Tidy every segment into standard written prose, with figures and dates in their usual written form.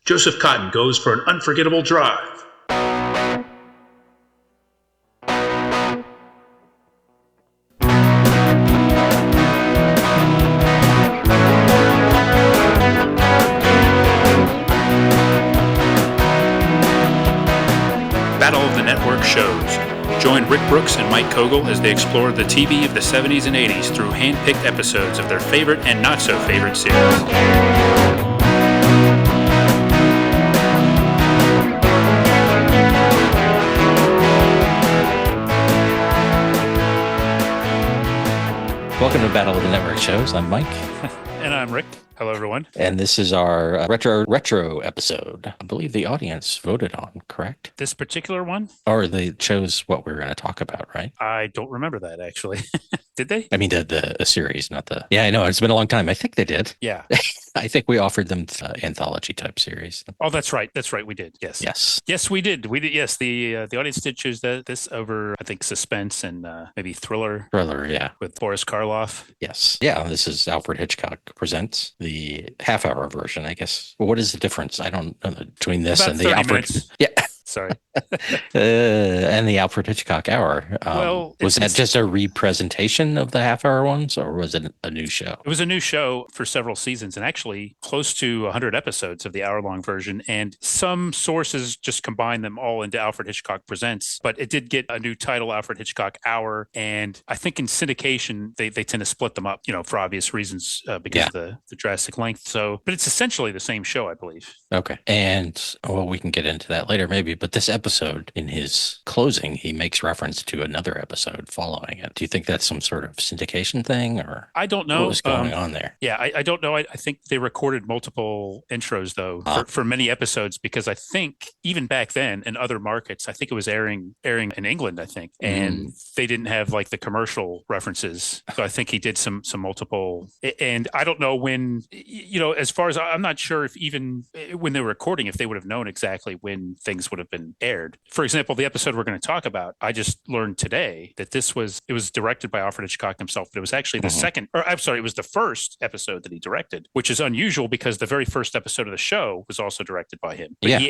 Joseph Cotton goes for an unforgettable drive. Battle of the Network shows. Join Rick Brooks and Mike Kogel as they explore the TV of the 70s and 80s through hand-picked episodes of their favorite and not-so-favorite series. Welcome to Battle of the Network shows. I'm Mike. And I'm Rick. Hello, everyone. And this is our retro episode. I believe the audience voted on, correct? This particular one? Or they chose what we were going to talk about, right? I don't remember that, actually. Did they? I mean, the series, not the... Yeah, I know. It's been a long time. I think they did. Yeah. I think we offered them anthology-type series. Oh, that's right. That's right. We did. Yes. Yes. Yes, we did. We did. Yes, the audience did choose this over, I think, suspense and maybe thriller. Thriller, yeah. With Boris Karloff. Yes. Yeah, this is Alfred Hitchcock Presents, the half-hour version, I guess. Well, what is the difference? I don't know between this About and the Alfred... Minutes. Yeah. Sorry. And the Alfred Hitchcock Hour. Was that just a representation of the half-hour ones, or was it a new show? It was a new show for several seasons, and actually close to 100 episodes of the hour-long version. And some sources just combine them all into Alfred Hitchcock Presents. But it did get a new title, Alfred Hitchcock Hour. And I think in syndication, they tend to split them up, for obvious reasons, because of the drastic length. So, but it's essentially the same show, I believe. Okay. And, well, we can get into that later, maybe. But this episode, in his closing, he makes reference to another episode following it. Do you think that's some sort of syndication thing, or I don't know what was going on there? Yeah, I don't know. I think they recorded multiple intros though for many episodes, because I think even back then in other markets, I think it was airing in England, I think, and they didn't have like the commercial references. So I think he did some multiple. And I don't know when, as far as I'm not sure if even when they were recording, if they would have known exactly when things would have been aired. For example, the episode we're going to talk about, I just learned today that it was directed by Alfred Hitchcock himself, but it was actually it was the first episode that he directed, which is unusual because the very first episode of the show was also directed by him. But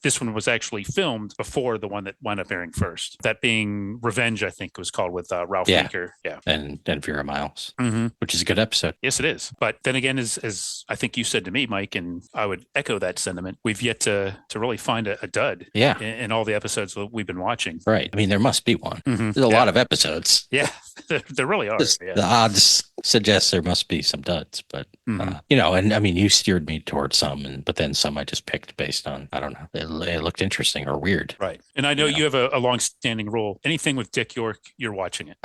this one was actually filmed before the one that wound up airing first. That being Revenge, I think it was called, with Ralph Meeker. Yeah. And Vera Miles, which is a good episode. Yes, it is. But then again, as I think you said to me, Mike, and I would echo that sentiment, we've yet to really find a dud in all the episodes that we've been watching. Right. I mean, there must be one. There's a lot of episodes. Yeah, there really are. The odds suggest there must be some duds, but, and I mean, you steered me towards some, but then some I just picked based on, I don't know, it looked interesting or weird. Right. And I know you have a long-standing rule. Anything with Dick York, you're watching it.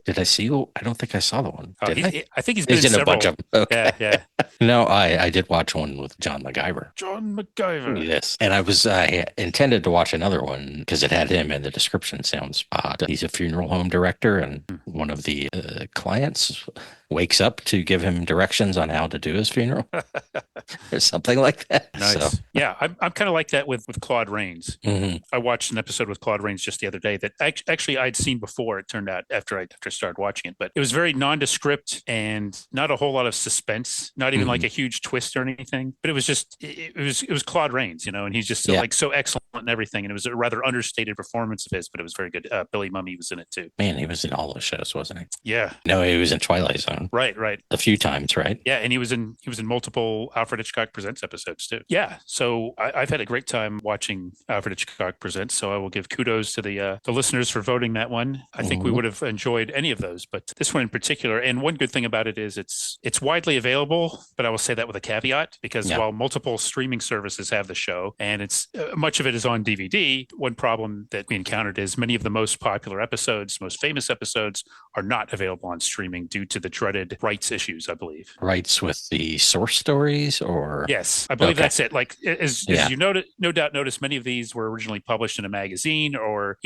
Did I see you? I don't think I saw the one. I think he's been in several. a bunch of them. Okay. Yeah. No, I did watch one with John MacGyver. John MacGyver. Yes. And I intended to watch another one because it had him, and the description sounds odd. He's a funeral home director, and one of the clients wakes up to give him directions on how to do his funeral or something like that. Nice. So. Yeah, I'm kind of like that with Claude Rains. I watched an episode with Claude Rains just the other day that actually I'd seen before, it turned out, after I started watching it. But it was very nondescript and not a whole lot of suspense, not even like a huge twist or anything. But it was just, it was Claude Rains, and he's just so excellent in everything. And it was a rather understated performance of his, but it was very good. Billy Mumy was in it too. Man, he was in all those shows, wasn't he? Yeah. No, he was in Twilight Zone. Right. A few times, right? Yeah, and he was in multiple Alfred Hitchcock Presents episodes too. Yeah, so I've had a great time watching Alfred Hitchcock Presents. So I will give kudos to the listeners for voting that one. I think we would have enjoyed any of those, but this one in particular. And one good thing about it is it's widely available, but I will say that with a caveat, because while multiple streaming services have the show, and it's much of it is on DVD, one problem that we encountered is many of the most popular episodes, most famous episodes, are not available on streaming due to the dreaded rights issues, I believe. Rights with the source stories, or? Yes, I believe that's it. Like, as you no doubt noticed, many of these were originally published in a magazine, or,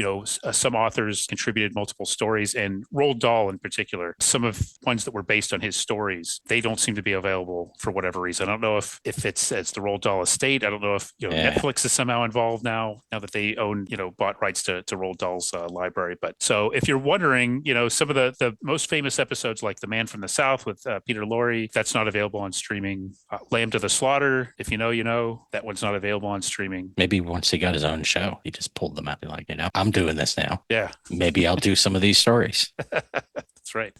some authors contributed multiple stories, and Roald Dahl in particular, some of ones that were based on his stories, they don't seem to be available for whatever reason. I don't know if it's the Roald Dahl estate. I don't know if Netflix is somehow involved now that they own, bought rights to Roald Dahl's library. But so if you're wondering, some of the most famous episodes, like The Man from the South with Peter Lorre. That's not available on streaming. Lamb to the Slaughter, if you know, you know. That one's not available on streaming. Maybe once he got his own show, he just pulled them out. Like, I'm doing this now. Yeah. Maybe I'll do some of these stories. That's right.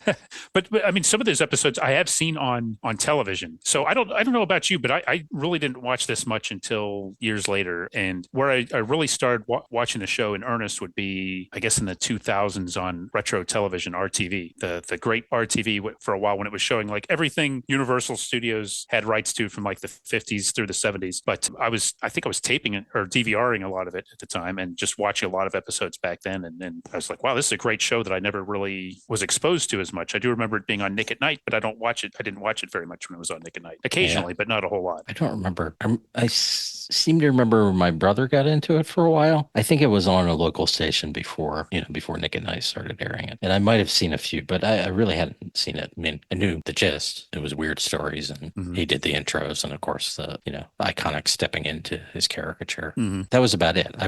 but I mean, some of those episodes I have seen on television. So I don't know about you, but I really didn't watch this much until years later. And where I really started watching the show in earnest would be, I guess, in the 2000s on retro television, RTV, the great RTV for a while, when it was showing like everything Universal Studios had rights to from like the 50s through the 70s. But I think I was taping it or DVRing a lot of it at the time and just watching a lot of episodes back then. And I was like, wow, this is a great show that I never really was exposed to as much. I do remember it being on Nick at Night, but I didn't watch it very much when it was on Nick at Night. Occasionally, but not a whole lot. I don't remember. I seem to remember my brother got into it for a while. I think it was on a local station before Nick at Night started airing it. And I might have seen a few, but I really hadn't seen it. I mean, I knew the gist. It was weird stories, and he did the intros, and of course the iconic stepping into his caricature. That was about it. I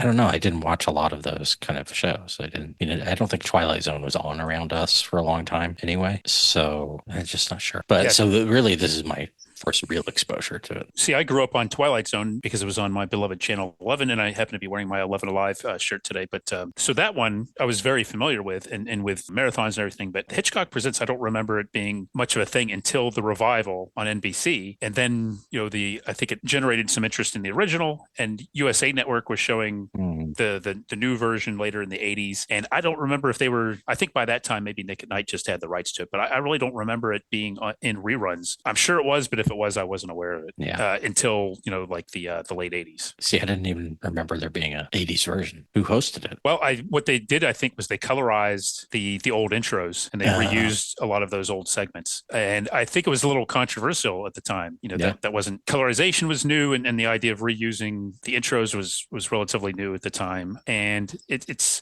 don't know. I didn't watch a lot of those kind of shows. I didn't. I don't think Twilight Zone was on around us for a long time anyway. So I'm just not sure. But really, this is my first real exposure to it. See, I grew up on Twilight Zone because it was on my beloved Channel 11, and I happen to be wearing my 11 Alive shirt today. But so that one I was very familiar with, and with marathons and everything. But Hitchcock Presents, I don't remember it being much of a thing until the revival on NBC, and then I think it generated some interest in the original, and USA Network was showing the new version later in the 80s. And I don't remember if they were. I think by that time maybe Nick at Night just had the rights to it, but I really don't remember it being in reruns. I'm sure it was, but if it was, I wasn't aware of it until like the late 80s. See, I didn't even remember there being a 80s version. Who hosted it? Well, what they did, I think, was they colorized the old intros, and they reused a lot of those old segments. And I think it was a little controversial at the time. That wasn't, colorization was new, and the idea of reusing the intros was relatively new at the time. And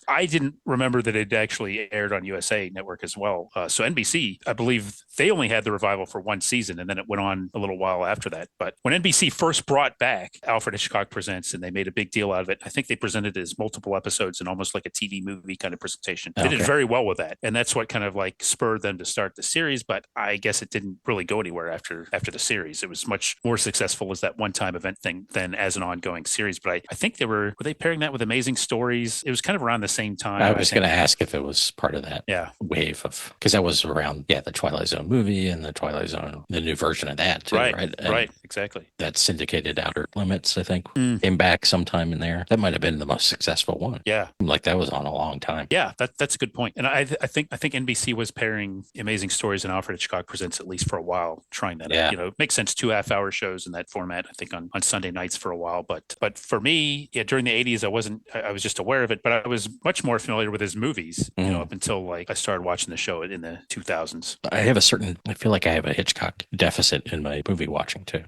I didn't remember that it actually aired on USA Network as well. So NBC, I believe they only had the revival for one season, and then it went on a little while after that. But when NBC first brought back Alfred Hitchcock Presents, and they made a big deal out of it, I think they presented it as multiple episodes and almost like a TV movie kind of presentation. They did very well with that, and that's what kind of like spurred them to start the series. But I guess it didn't really go anywhere after the series. It was much more successful as that one-time event thing than as an ongoing series. But I think were they pairing that with Amazing Stories? It was kind of around the same time. I was going to ask if it was part of that wave of, because that was around the Twilight Zone movie and the Twilight Zone, the new version of that too, right? Right, exactly. That syndicated Outer Limits, I think, came back sometime in there. That might have been the most successful one. Yeah, like that was on a long time. Yeah, that's a good point. And I think NBC was pairing Amazing Stories and Alfred Hitchcock Presents at least for a while, trying that out. It makes sense, 2.5-hour shows in that format. I think on Sunday nights for a while, but for me, during the 80s, I was just aware of it, but I was much more familiar with his movies, up until like I started watching the show in the 2000s. I feel like I have a Hitchcock deficit in my movie watching too.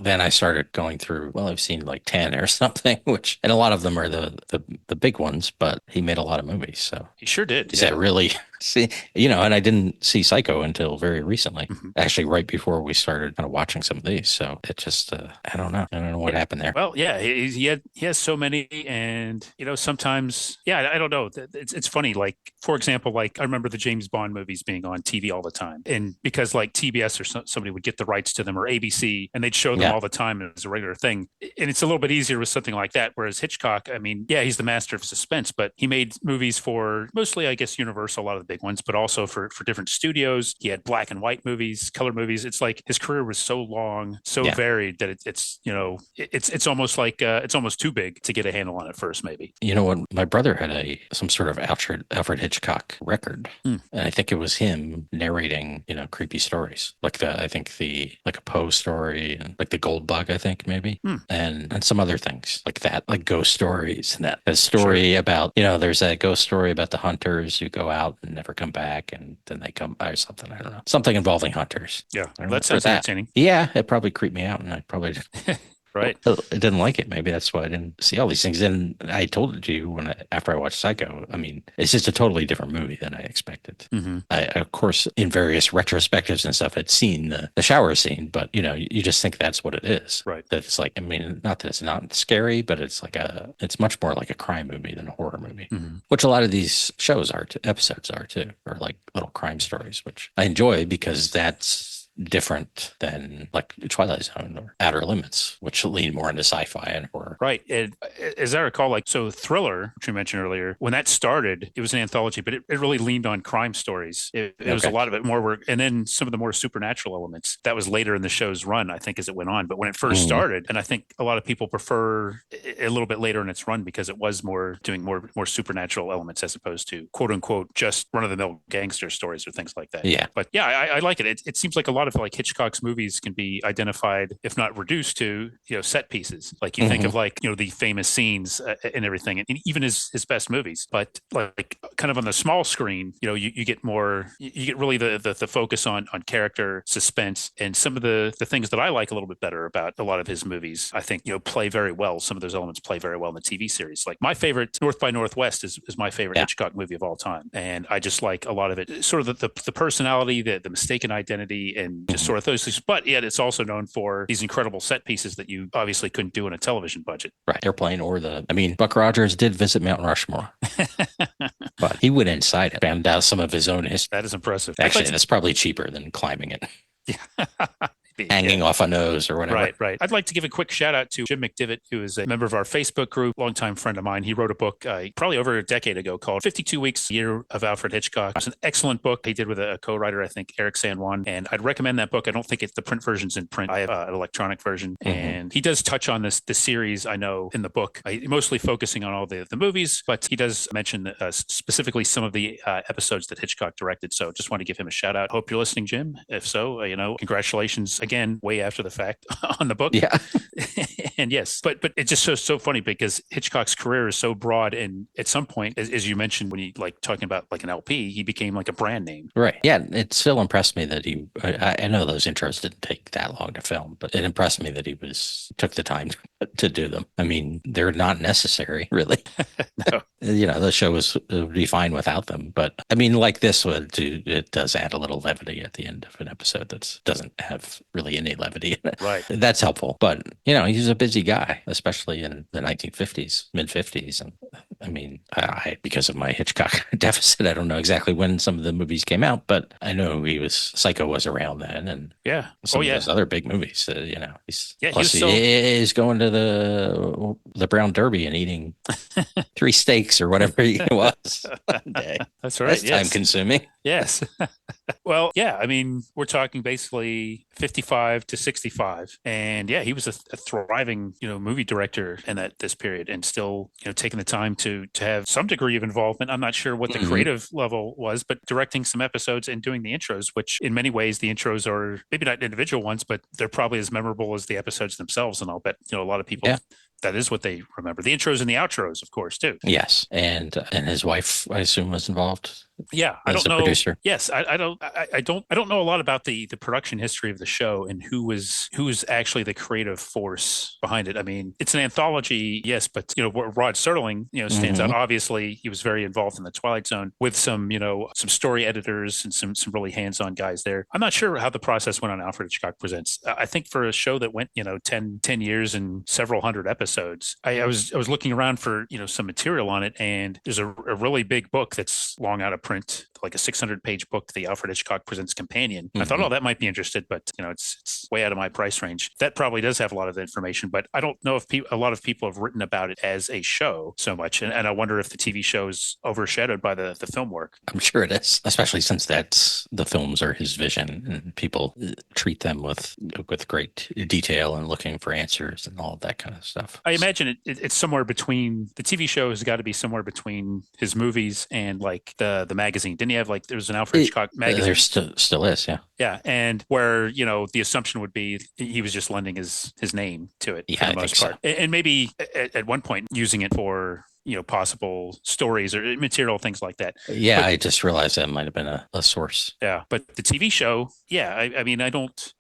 Then I started going through, I've seen like 10 or something, and a lot of them are the big ones, but he made a lot of movies. So he sure did. Is that really, and I didn't see Psycho until very recently, actually right before we started kind of watching some of these. So it just, I don't know what happened there. Well, yeah, he has so many, and sometimes, I don't know. It's funny. Like, for example, like I remember the James Bond movies being on TV all the time, and because like TBS or somebody would get the rights to them, or ABC, and they'd show them all the time as a regular thing. And it's a little bit easier with something like that. Whereas Hitchcock, I mean, he's the master of suspense, but he made movies for mostly, I guess, Universal, a lot of the big ones, but also for different studios. He had black and white movies, color movies. It's like his career was so long, so varied that it's almost like it's almost too big to get a handle on at first, maybe. You know what? My brother had some sort of Alfred Hitchcock record, and I think it was him narrating, creepy stories, like like a Poe story, and like the Gold Bug, I think maybe, and some other things like that, like ghost stories, and that story about, there's that ghost story about the hunters who go out and never come back, and then they come by or something. I don't know, something involving hunters. Yeah, that sounds entertaining. Yeah, it probably creeped me out, and I probably Right. I didn't like it. Maybe that's why I didn't see all these things. And I told you after I watched Psycho, I mean, it's just a totally different movie than I expected. Mm-hmm. I, of course, in various retrospectives and stuff, had seen the shower scene, but you just think that's what it is. Right. That it's like, I mean, not that it's not scary, but it's much more like a crime movie than a horror movie, Mm-hmm. which a lot of these shows are, episodes are too, or like little crime stories, which I enjoy because that's different than like Twilight Zone or Outer Limits, which lean more into sci-fi and horror. Right. And as I recall, like, so Thriller, which you mentioned earlier, when that started, it was an anthology, but it really leaned on crime stories. It was a lot of it more work. And then some of the more supernatural elements that was later in the show's run, I think, as it went on. But when it first started, and I think a lot of people prefer a little bit later in its run because it was doing more supernatural elements as opposed to quote unquote just run of the mill gangster stories or things like that. Yeah. But yeah, I like it. It seems like a lot of like Hitchcock's movies can be identified, if not reduced to, set pieces. Like you think of like, the famous scenes and everything, and even his best movies. But like kind of on the small screen, you get more, you get really the focus on character, suspense, and some of the things that I like a little bit better about a lot of his movies, I think, play very well. Some of those elements play very well in the TV series. Like my favorite, North by Northwest, is my favorite Hitchcock movie of all time. And I just like a lot of it, sort of the personality, the mistaken identity, and just sort of those things. But yet it's also known for these incredible set pieces that you obviously couldn't do in a television budget. Right. Airplane Buck Rogers did visit Mount Rushmore, but he went inside it, found out some of his own history. That is impressive. Actually, that's probably cheaper than climbing it. Yeah. Hanging off a nose or whatever. Right. I'd like to give a quick shout out to Jim McDivitt, who is a member of our Facebook group, longtime friend of mine. He wrote a book probably over a decade ago called 52 Weeks, Year of Alfred Hitchcock. It's an excellent book he did with a co-writer, I think, Eric San Juan. And I'd recommend that book. I don't think the print version's in print. I have an electronic version. And he does touch on the series, I know, in the book, mostly focusing on all the movies, but he does mention specifically some of the episodes that Hitchcock directed. So just want to give him a shout out. Hope you're listening, Jim. If so, congratulations again, way after the fact on the book. Yeah. And yes, but it's just so funny because Hitchcock's career is so broad, and at some point, as you mentioned, when you like talking about like an LP, he became like a brand name. Right. Yeah. It still impressed me that I know those intros didn't take that long to film, but it impressed me that he took the time to do them. I mean, they're not necessary, really. No. The show would be fine without them. But I mean, like this it does add a little levity at the end of an episode that doesn't have really any levity in it. Right. That's helpful. But, he's a busy guy, especially in the 1950s, mid 50s. And I mean, because of my Hitchcock deficit, I don't know exactly when some of the movies came out, but I know Psycho was around then. And some of those other big movies, he's going to the Brown Derby and eating 3 steaks or whatever it was that day. That's right. That's time consuming. Yes. Well, yeah, I mean, we're talking basically 55 to 65. And yeah, he was a thriving, movie director in this period, and still, taking the time to have some degree of involvement. I'm not sure what the creative level was, but directing some episodes and doing the intros, which in many ways the intros are maybe not individual ones, but they're probably as memorable as the episodes themselves. And I'll bet, a lot of people that is what they remember. The intros and the outros, of course, too. Yes. And his wife, I assume, was involved. Yeah, I don't know. Producer. Yes, I don't know a lot about the production history of the show and who was actually the creative force behind it. I mean, it's an anthology, yes, but Rod Serling, stands out. Obviously, he was very involved in the Twilight Zone with some story editors and some really hands-on guys there. I'm not sure how the process went on Alfred Hitchcock Presents. I think for a show that went 10 years and several hundred episodes, I was looking around for some material on it, and there's a really big book that's long out of print, like a 600-page book, the Alfred Hitchcock Presents Companion. I thought, that might be interesting, but it's way out of my price range. That probably does have a lot of information, but I don't know if a lot of people have written about it as a show so much, and I wonder if the TV show is overshadowed by the film work. I'm sure it is, especially since the films are his vision, and people treat them with great detail and looking for answers and all of that kind of stuff. I imagine it's somewhere between, the TV show has got to be somewhere between his movies and like the magazine. Didn't he have there was an Alfred Hitchcock magazine? There still is, yeah. Yeah, and where the assumption would be he was just lending his name to it for the most part, and maybe at one point using it for possible stories or material, things like that. Yeah, But I just realized that might have been a source. yeah, but the TV show, yeah, I mean, I don't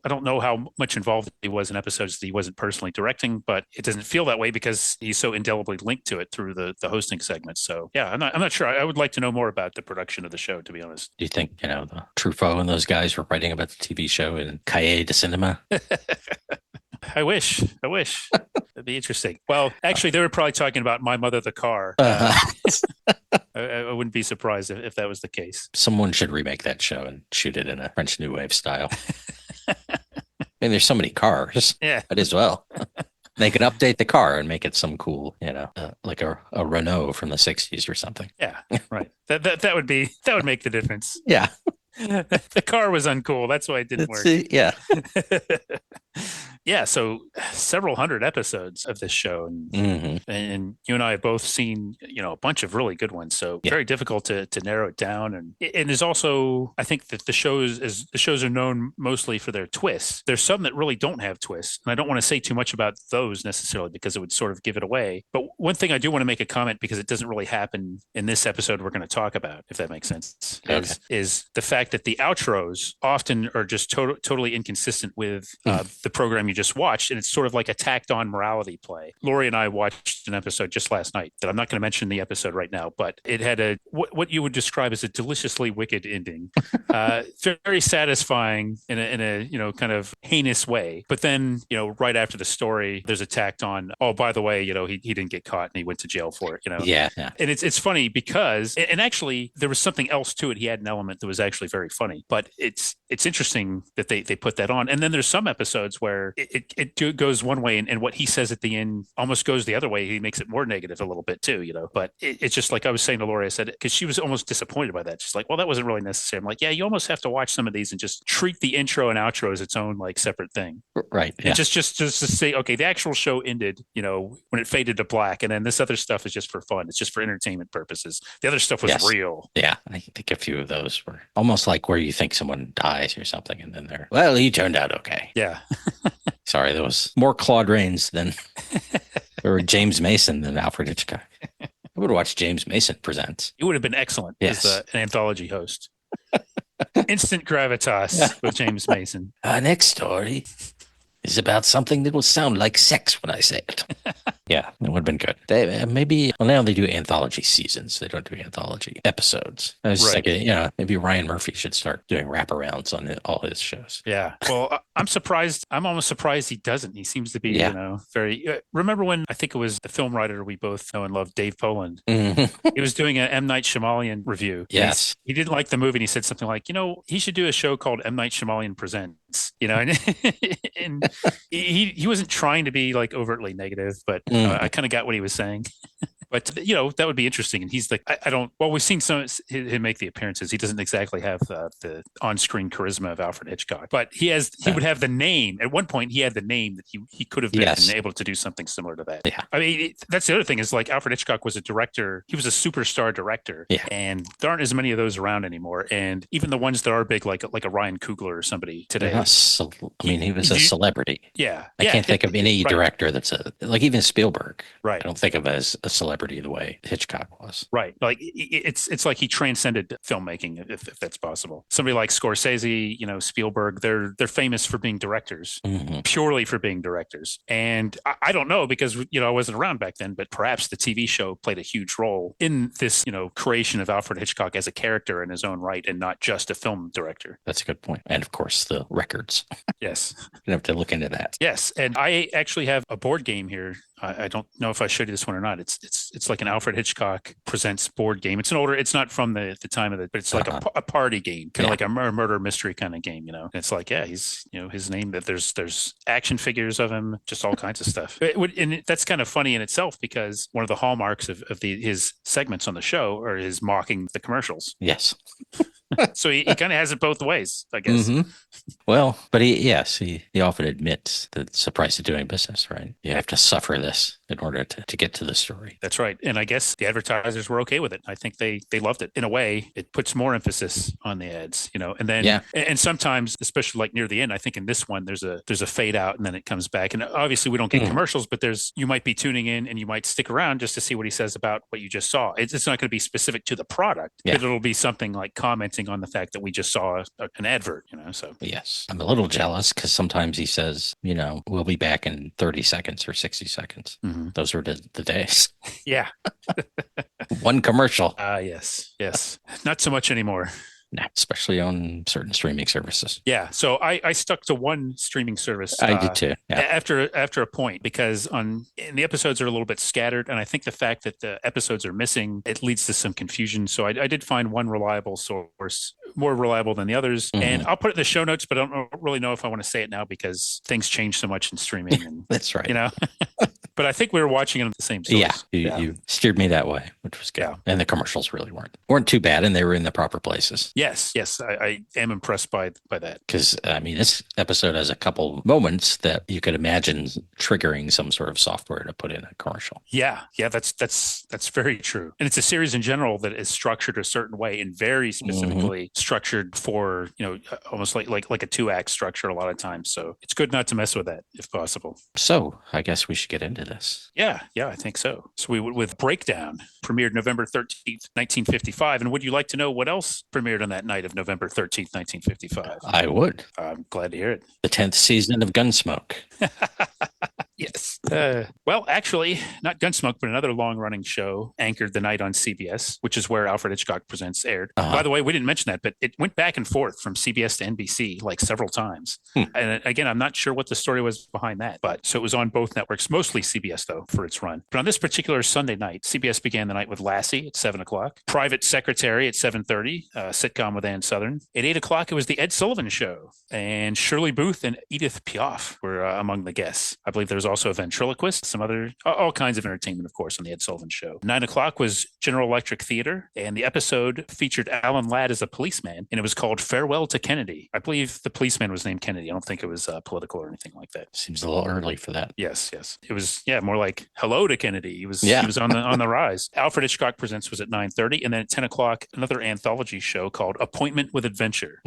know how much involved he was in episodes that he wasn't personally directing, but it doesn't feel that way because he's so indelibly linked to it through the hosting segments. So yeah, I'm not sure. I would like to know more about the production of the show, to be honest. Do you think, the Truffaut and those guys were writing about the TV show in Cahiers de Cinema? I wish. That'd be interesting. Well, actually, they were probably talking about My Mother the Car. I wouldn't be surprised if that was the case. Someone should remake that show and shoot it in a French New Wave style. I mean, there's so many cars. Yeah. Might as well. They could update the car and make it some cool, like a Renault from the 60s or something. Yeah, right. That would make the difference. Yeah. The car was uncool. That's why it didn't work. Yeah. Yeah, so several hundred episodes of this show, and you and I have both seen a bunch of really good ones. So very difficult to narrow it down. And there's also, I think that the shows are known mostly for their twists. There's some that really don't have twists, and I don't want to say too much about those necessarily because it would sort of give it away. But one thing I do want to make a comment, because it doesn't really happen in this episode we're going to talk about, if that makes sense, is the fact that the outros often are just totally inconsistent with the program you just watched, and it's sort of like a tacked on morality play. Lori and I watched an episode just last night that I'm not going to mention the episode right now, but it had what you would describe as a deliciously wicked ending, very satisfying in a kind of heinous way. But then right after the story, there's a tacked on, oh, by the way, he didn't get caught and he went to jail for it. Yeah. And it's funny because, and actually there was something else to it. He had an element that was actually very funny, but it's interesting that they put that on. And then there's some episodes where it goes one way, and what he says at the end almost goes the other way. He makes it more negative a little bit too, But it's just like I was saying to Lori, I said, because she was almost disappointed by that. She's like, well, that wasn't really necessary. I'm like, yeah, you almost have to watch some of these and just treat the intro and outro as its own like separate thing. Right. Yeah. And just to say, okay, the actual show ended, when it faded to black, and then this other stuff is just for fun. It's just for entertainment purposes. The other stuff was real. Yeah. I think a few of those were almost like where you think someone dies or something, and then he turned out okay. Yeah. Sorry, there was more Claude Rains than or James Mason than Alfred Hitchcock. I would watch James Mason Presents. It would have been excellent as an anthology host. Instant gravitas with James Mason. Our next story is about something that will sound like sex when I say it. Yeah, it would have been good. Now they do anthology seasons. They don't do anthology episodes. I was just thinking, maybe Ryan Murphy should start doing wraparounds on all his shows. Yeah. Well, I'm surprised. I'm almost surprised he doesn't. He seems to be, very. Remember when I think it was the film writer we both know and love, Dave Poland? Mm-hmm. He was doing an M. Night Shyamalan review. Yes. He didn't like the movie, and he said something like, he should do a show called M. Night Shyamalan Presents. And he wasn't trying to be like overtly negative, but I kind of got what he was saying. But that would be interesting. And he's like, I don't. Well, we've seen him make the appearances. He doesn't exactly have the on-screen charisma of Alfred Hitchcock, but he would have the name. At one point, he had the name that he could have been able to do something similar to that. Yeah. I mean, that's the other thing is like Alfred Hitchcock was a director. He was a superstar director. Yeah. And there aren't as many of those around anymore. And even the ones that are big, like a Ryan Coogler or somebody today. He was a celebrity. Yeah. I can't think of any director that's like even Spielberg. Right. I don't think of as a celebrity the way Hitchcock was. Right. Like it's like he transcended filmmaking, if that's possible. Somebody like Scorsese, Spielberg, they're famous for being directors, purely for being directors. And I don't know because, I wasn't around back then, but perhaps the TV show played a huge role in this, creation of Alfred Hitchcock as a character in his own right and not just a film director. That's a good point. And of course, the records. Yes. You have to look into that. Yes. And I actually have a board game here. I don't know if I showed you this one or not. It's like an Alfred Hitchcock Presents board game. It's not from the time of it, but it's like a party game, kind of like a murder mystery kind of game, And it's like, he's, his name, that there's action figures of him, just all kinds of stuff. And that's kind of funny in itself because one of the hallmarks of his segments on the show are his mocking the commercials. Yes. So he kind of has it both ways, I guess. Mm-hmm. Well, but he often admits that it's the price of doing business, right? You have to suffer this. in order to get to the story. That's right. And I guess the advertisers were okay with it. I think they loved it. In a way, it puts more emphasis on the ads, and then and sometimes, especially like near the end, I think in this one there's a fade out and then it comes back. And obviously we don't get commercials, but you might be tuning in and you might stick around just to see what he says about what you just saw. It's not going to be specific to the product, but it'll be something like commenting on the fact that we just saw an advert, So yes, I'm a little jealous because sometimes he says, we'll be back in 30 seconds or 60 seconds. Mm-hmm. Those were the days. Yeah. One commercial. Yes. Not so much anymore. Especially on certain streaming services. Yeah. So I stuck to one streaming service. I did too. Yeah. After a point, because the episodes are a little bit scattered. And I think the fact that the episodes are missing, it leads to some confusion. So I did find one reliable source, more reliable than the others. Mm-hmm. And I'll put it in the show notes, but I don't really know if I want to say it now because things change so much in streaming. And, that's right. But I think we were watching it on the same source. Yeah, you steered me that way, which was good. Yeah. And the commercials really weren't too bad, and they were in the proper places. Yes, I am impressed by that. Because this episode has a couple moments that you could imagine triggering some sort of software to put in a commercial. Yeah, that's very true. And it's a series in general that is structured a certain way and very specifically structured for almost like a 2-act structure a lot of times. So it's good not to mess with that if possible. So I guess we should get into this. Yeah, I think so. So we with Breakdown premiered November 13th, 1955. And would you like to know what else premiered on that night of November 13th, 1955? I would. I'm glad to hear it. The 10th season of Gunsmoke. Yes. Well, actually, not Gunsmoke, but another long-running show anchored the night on CBS, which is where Alfred Hitchcock Presents aired. By the way, we didn't mention that, but it went back and forth from CBS to NBC like several times. And again, I'm not sure what the story was behind that, but so it was on both networks, mostly CBS though, for its run. But on this particular Sunday night, CBS began the night with Lassie at 7:00, Private Secretary at 7:30, sitcom with Ann Sothern. At 8:00, it was the Ed Sullivan Show, and Shirley Booth and Edith Piaf were among the guests. I believe there was also a ventriloquist, some other, all kinds of entertainment, of course, on the Ed Sullivan Show. 9:00 was General Electric Theater, and the episode featured Alan Ladd as a policeman, and it was called Farewell to Kennedy. I believe the policeman was named Kennedy. I don't think it was political or anything like that. Seems a little early for that. Yes. It was, more like hello to Kennedy. He was on the rise. Alfred Hitchcock Presents was at 9:30, and then at 10:00, another anthology show called Appointment with Adventure.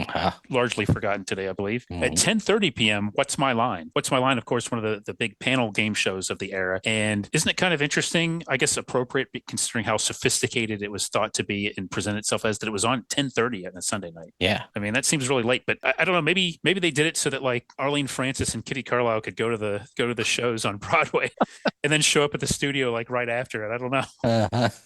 Largely forgotten today, I believe. At 10:30 p.m., What's My Line? What's My Line, of course, one of the big panel game shows of the era. And isn't it kind of interesting, I guess appropriate, considering how sophisticated it was thought to be and present itself as, that it was on 10:30 on a Sunday night? Yeah. I mean, that seems really late, but I don't know, maybe they did it so that like Arlene Francis and Kitty Carlisle could go to the shows on Broadway and then show up at the studio like right after it. I don't know.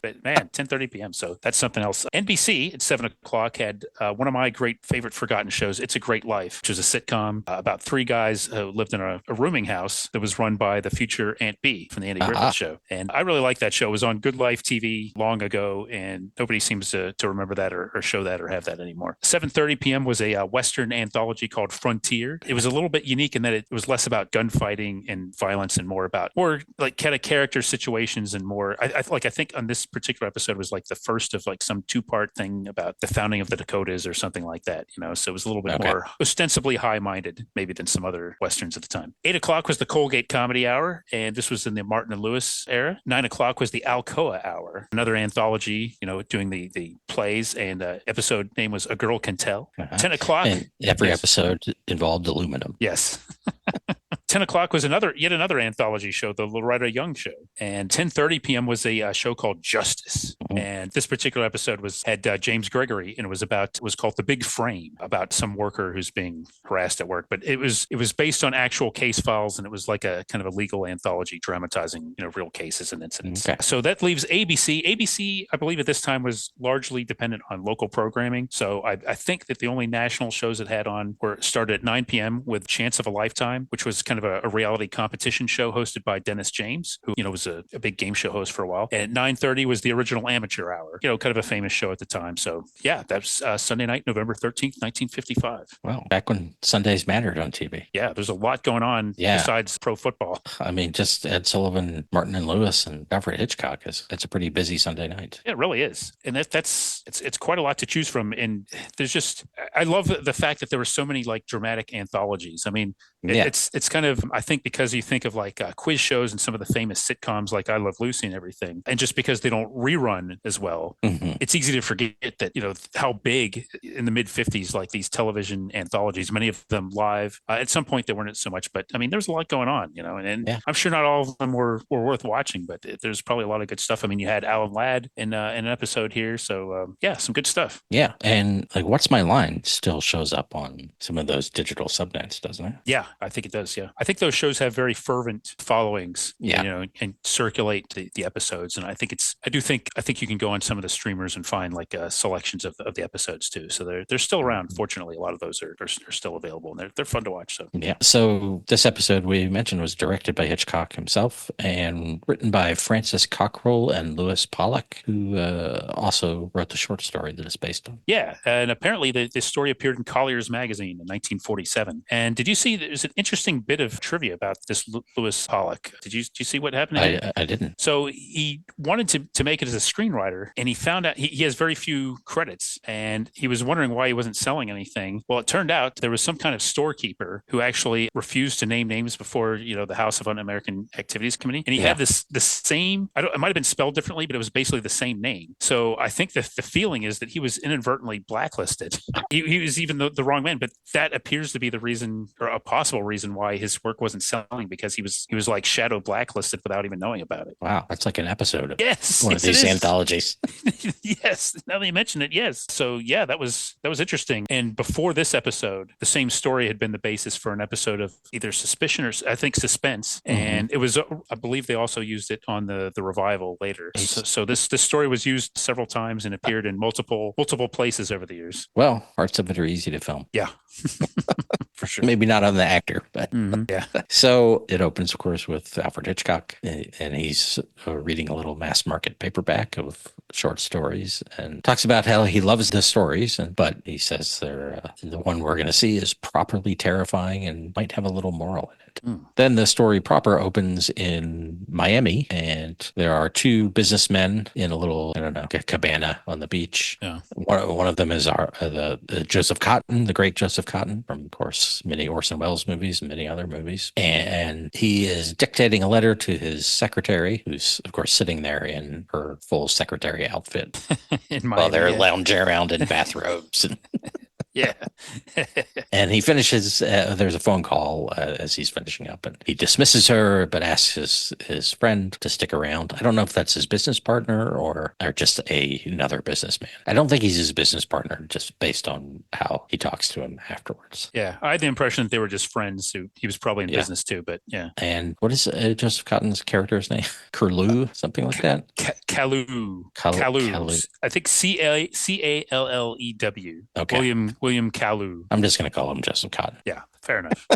But man, 10:30 p.m. So that's something else. NBC at 7:00 had one of my great favorite forgotten shows, It's a Great Life, which was a sitcom about 3 guys who lived in a rooming house that was run by the future Aunt Bee from the Andy Griffith Show. And I really like that show. It was on Good Life TV long ago, and nobody seems to remember that or show that or have that anymore. 7:30 p.m. was a Western anthology called Frontier. It was a little bit unique in that it was less about gunfighting and violence and more like kind of character situations and more. I think on this particular episode was like the first of like some 2-part thing about the founding of the Dakotas or something like that, So it was a little bit more ostensibly high-minded maybe than some other Westerns at the time. 8:00 was the Colgate Comedy Hour, and this was in the Martin and Lewis era. 9:00 was the Alcoa Hour, another anthology, doing the plays, and episode name was A Girl Can Tell. 10:00. And every episode involved aluminum. Yes. 10:00 was yet another anthology show, the Loretta Young Show. And 10:30 p.m. was a show called Justice. And this particular episode had James Gregory, and it was called The Big Frame, about some worker who's being harassed at work. But it was based on actual case files, and it was like a kind of a legal anthology dramatizing, real cases and incidents. Okay. So that leaves ABC. ABC, I believe at this time, was largely dependent on local programming. So I think that the only national shows it had on started at 9 p.m. with Chance of a Lifetime, which was kind of a reality competition show hosted by Dennis James, who was a big game show host for a while. And at 9:30 was the original Amateur Hour, kind of a famous show at the time. So yeah, that's Sunday night, November 13th, 1955. Well, back when Sundays mattered on TV. Yeah, there's a lot going on besides pro football. I mean, just Ed Sullivan, Martin and Lewis, and Alfred Hitchcock it's a pretty busy Sunday night. It really is, and it's quite a lot to choose from. And there's I love the fact that there were so many like dramatic anthologies. I mean, it's kind kind of, I think, because you think of like quiz shows and some of the famous sitcoms like I Love Lucy and everything, and just because they don't rerun as well, it's easy to forget that, how big in the mid 50s, like these television anthologies, many of them live. At some point, they weren't so much, but I mean, there's a lot going on, and I'm sure not all of them were worth watching, but there's probably a lot of good stuff. I mean, you had Alan Ladd in an episode here. So, yeah, some good stuff. Yeah. And like What's My Line still shows up on some of those digital subnets, doesn't it? Yeah, I think it does. Yeah. I think those shows have very fervent followings, and circulate the episodes. And I think I think you can go on some of the streamers and find like selections of the episodes too. So they're still around. Fortunately, a lot of those are still available, and they're fun to watch. So yeah. So this episode we mentioned was directed by Hitchcock himself and written by Francis Cockrell and Lewis Pollock, who also wrote the short story that it's based on. Yeah, and apparently this story appeared in Collier's magazine in 1947. And did you see there's an interesting bit of trivia about this Lewis Pollock? Did you see what happened? I didn't. So he wanted to make it as a screenwriter, and he found out he has very few credits, and he was wondering why he wasn't selling anything. Well, it turned out there was some kind of storekeeper who actually refused to name names before the House of Un-American Activities Committee, and he had the same. It might have been spelled differently, but it was basically the same name. So I think the feeling is that he was inadvertently blacklisted. He was even the wrong man, but that appears to be the reason, or a possible reason, why his work wasn't selling, because he was like shadow blacklisted without even knowing about it. Wow, that's like an episode of one of these anthologies. Yes, now that you mention it, yes. So yeah, that was interesting. And before this episode, the same story had been the basis for an episode of either Suspicion or I think Suspense, and it was, I believe they also used it on the revival later. So this story was used several times and appeared in multiple places over the years. Well, parts of it are easy to film. Yeah. For sure. Maybe not on the actor, but yeah. So it opens, of course, with Alfred Hitchcock, and he's reading a little mass market paperback of short stories and talks about how he loves the stories, but he says the one we're going to see is properly terrifying and might have a little moral in it. Then the story proper opens in Miami, and there are two businessmen in a little, a cabana on the beach. Yeah. One of them is the Joseph Cotton, the great Joseph Cotton, from, of course, many Orson Welles movies and many other movies. And he is dictating a letter to his secretary, who's, of course, sitting there in her full secretary outfit while they're lounging around in bathrobes. Yeah. And he finishes, there's a phone call as he's finishing up, and he dismisses her, but asks his friend to stick around. I don't know if that's his business partner or just another businessman. I don't think he's his business partner, just based on how he talks to him afterwards. Yeah. I had the impression that they were just friends who he was probably in business too, but yeah. And what is Joseph Cotton's character's name? Curlew, something like that? Callew. I think Callew. Okay. William Callew. I'm just going to call him Joseph Cotton. Yeah, fair enough.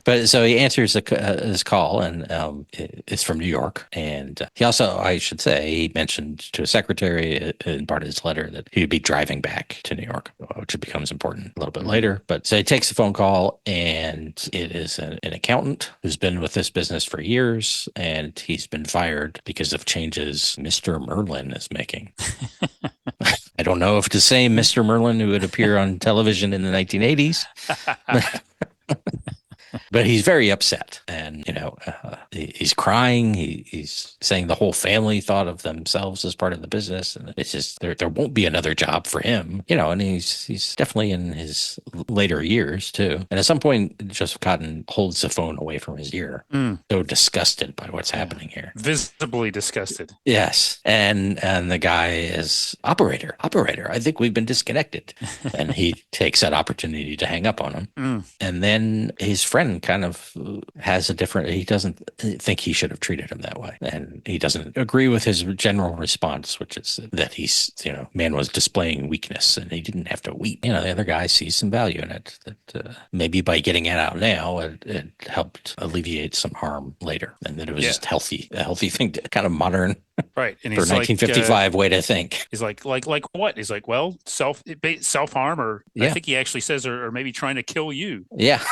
But so he answers his call, and it's from New York. And he also, I should say, he mentioned to his secretary in part of his letter that he would be driving back to New York, which becomes important a little bit later. But so he takes the phone call, and it is an accountant who's been with this business for years, and he's been fired because of changes Mr. Merlin is making. I don't know if it's the same Mr. Merlin who would appear on television in the 1980s. But he's very upset, and he's crying. He's saying the whole family thought of themselves as part of the business, and it's just there won't be another job for him. And he's definitely in his later years too. And at some point, Joseph Cotton holds the phone away from his ear, so disgusted by what's happening here, visibly disgusted. Yes, and the guy is operator. I think we've been disconnected, and he takes that opportunity to hang up on him, and then his friend kind of has he doesn't think he should have treated him that way. And he doesn't agree with his general response, which is that he's, man was displaying weakness and he didn't have to weep. The other guy sees some value in it, that maybe by getting it out now, it helped alleviate some harm later. And that it was just a healthy thing, to kind of modern. Right. And for 1955 way to think. He's like what? He's like, well, self-harm, or I think he actually says, or maybe trying to kill you. Yeah.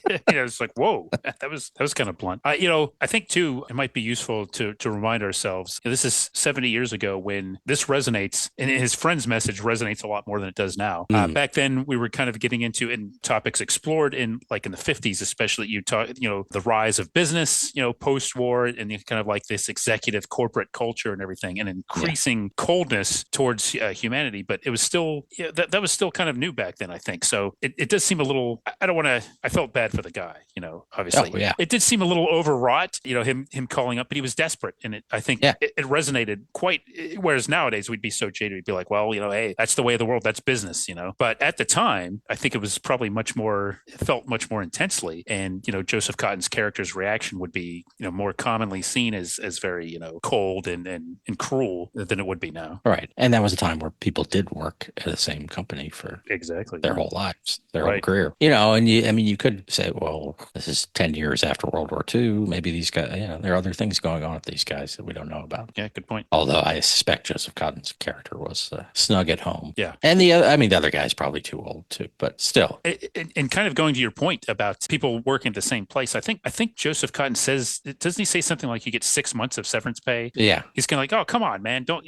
It's like, whoa, that was kind of blunt. I think too, it might be useful to remind ourselves, this is 70 years ago when this resonates, and his friend's message resonates a lot more than it does now. Back then, we were kind of getting into in topics explored in the 50s, especially the rise of business, post-war, and kind of like this executive corporate culture and everything, and increasing coldness towards humanity. But it was still that was still kind of new back then, I think. So it does seem a little. I don't want to. I felt bad for the guy, obviously. Oh, yeah. It did seem a little overwrought, him calling up, but he was desperate, and I think it resonated quite. Whereas nowadays we'd be so jaded, we'd be like, well, hey, that's the way of the world, that's business, But at the time, I think it was probably it felt much more intensely, and Joseph Cotton's character's reaction would be more commonly seen as very cold and cruel than it would be now. Right, and that was a time where people did work at the same company for their whole lives, their whole career. And you could say, well, this is 10 years after World War II. Maybe these guys, there are other things going on with these guys that we don't know about. Yeah, good point. Although I suspect Joseph Cotton's character was snug at home. Yeah. And the other guy's probably too old too, but still. And kind of going to your point about people working at the same place, I think Joseph Cotton says, doesn't he say something like you get 6 months of severance pay? Yeah. He's kind of like, oh, come on, man. Don't,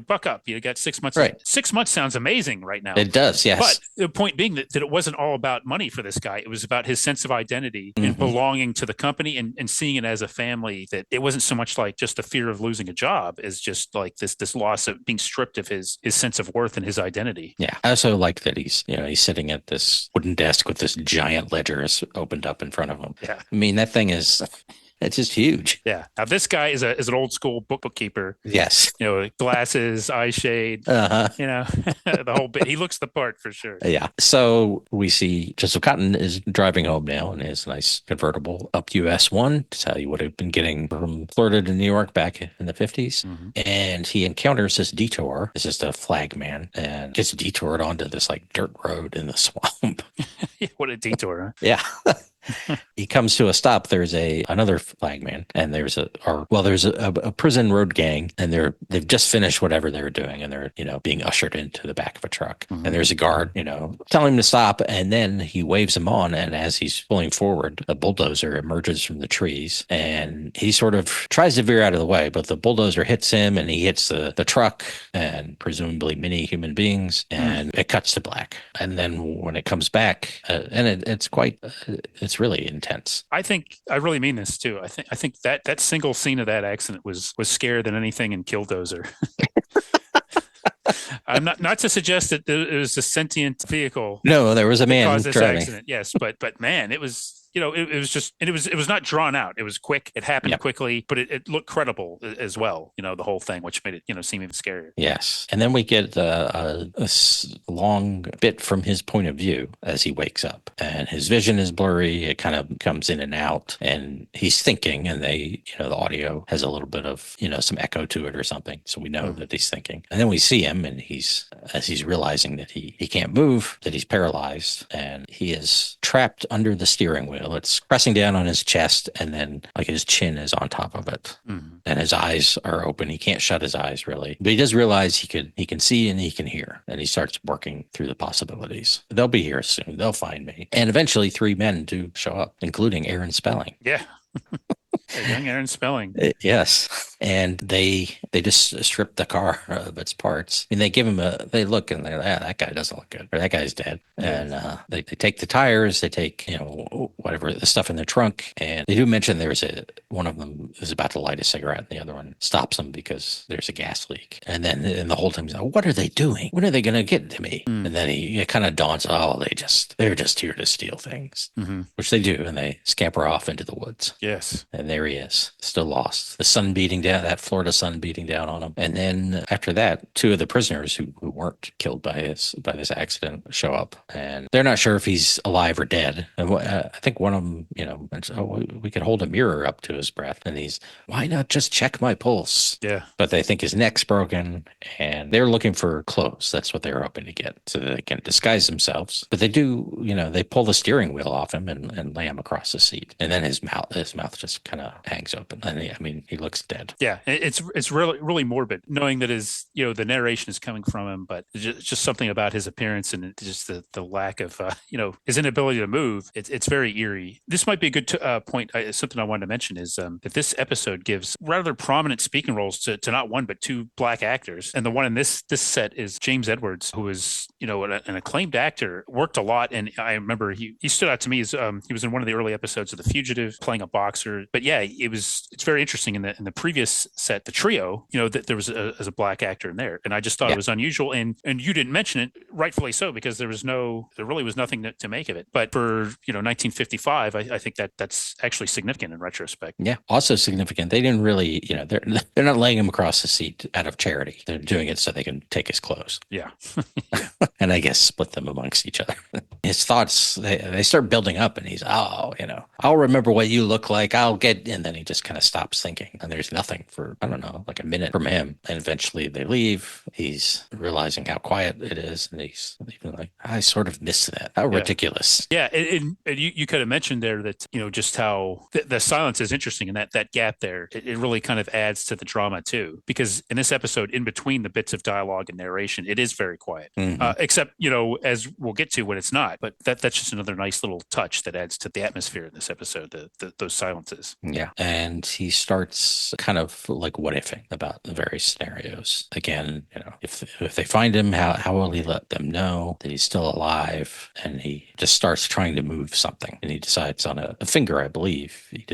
buck up. You got 6 months. Right. 6 months sounds amazing right now. It does, yes. But the point being that it wasn't all about money for this guy. It was about his sense of identity and belonging to the company and seeing it as a family, that it wasn't so much like just the fear of losing a job as just like this loss of being stripped of his sense of worth and his identity. Yeah. I also like that he's sitting at this wooden desk with this giant ledger opened up in front of him. Yeah. I mean, that thing is... It's just huge. Yeah. Now this guy is an old school bookkeeper. Yes. Glasses, eye shade. The whole bit. He looks the part for sure. Yeah. So we see Joseph Cotton is driving home now in his nice convertible up US 1. That's how he would have been getting from Florida to New York back in the 50s. Mm-hmm. And he encounters this detour. It's just a flag man and gets detoured onto this dirt road in the swamp. What a detour, huh? Yeah. He comes to a stop. There's another flagman, and there's a prison road gang, and they've just finished whatever they were doing, and they're being ushered into the back of a truck. Mm-hmm. And there's a guard, telling him to stop, and then he waves him on, and as he's pulling forward, a bulldozer emerges from the trees, and he sort of tries to veer out of the way, but the bulldozer hits him, and he hits the truck, and presumably many human beings, and it cuts to black. And then when it comes back, and it's really intense. I really mean this too. I think that single scene of that accident was scarier than anything in Killdozer. I'm not to suggest that it was a sentient vehicle. No, there was a man caused this driving. Accident. Yes, but man, it was. It was just, and it was not drawn out. It was quick. It happened quickly, but it looked credible as well. The whole thing, which made it, seem even scarier. Yes. And then we get a long bit from his point of view as he wakes up, and his vision is blurry. It kind of comes in and out, and he's thinking, and the audio has a little bit of, some echo to it or something. So we know that he's thinking. And then we see him, and as he's realizing that he can't move, that he's paralyzed, and he is trapped under the steering wheel. It's pressing down on his chest, and then his chin is on top of it, and his eyes are open. He can't shut his eyes really, but he does realize he can see and he can hear, and he starts working through the possibilities. They'll be here soon. They'll find me. And eventually 3 men do show up, including Aaron Spelling. Yeah. Young Aaron Spelling. Yes. And they just strip the car of its parts. I mean, they give him they look and they're like, that guy doesn't look good, or that guy's dead. And they take the tires, they take, whatever, the stuff in the trunk. And they do mention one of them is about to light a cigarette, and the other one stops him because there's a gas leak. And then the whole time he's like, what are they doing? When are they going to get to me? And then it kind of dawns, they're just here to steal things, which they do. And they scamper off into the woods. Yes. And there he is, still lost. The sun beating down, that Florida sun beating down on him. And then after that, 2 of the prisoners who weren't killed by this accident show up, and they're not sure if he's alive or dead. And I think one of them, mentioned, we could hold a mirror up to his breath, and why not just check my pulse? Yeah. But they think his neck's broken, and they're looking for clothes. That's what they're hoping to get, so that they can disguise themselves. But they do, they pull the steering wheel off him and lay him across the seat, and then his mouth just kind of hangs open. And he looks dead. Yeah, it's really morbid knowing that his the narration is coming from him, but just something about his appearance and just the lack of his inability to move. It's very eerie. This might be a good point. Something I wanted to mention is that this episode gives rather prominent speaking roles to not one but two black actors, and the one in this set is James Edwards, who is an acclaimed actor, worked a lot, and I remember he stood out to me as he was in one of the early episodes of The Fugitive playing a boxer. But yeah, it's very interesting in the previous set, the trio, that there was as a black actor in there, and I just thought it was unusual, and you didn't mention it, rightfully so, because there really was nothing to make of it. But for 1955, I think that's actually significant in retrospect. Yeah, also significant. They didn't really, they're not laying him across the seat out of charity. They're doing it so they can take his clothes. Yeah. And I guess split them amongst each other. His thoughts, they start building up, and he's, I'll remember what you look like. And then he just kind of stops thinking. And there's nothing for, I don't know, like a minute from him. And eventually they leave. He's realizing how quiet it is. And he's even like, I sort of missed that. How ridiculous. Yeah. And you could have mentioned there that, just how the silence is interesting, and that gap there, it really kind of adds to the drama too. Because in this episode, in between the bits of dialogue and narration, it is very quiet. Mm-hmm. Except, as we'll get to when it's not. But that's just another nice little touch that adds to the atmosphere in this episode, those silences. Yeah. And he starts kind of like what ifing about the various scenarios. Again, if they find him, how will he let them know that he's still alive? And he just starts trying to move something, and he decides on a finger, I believe. He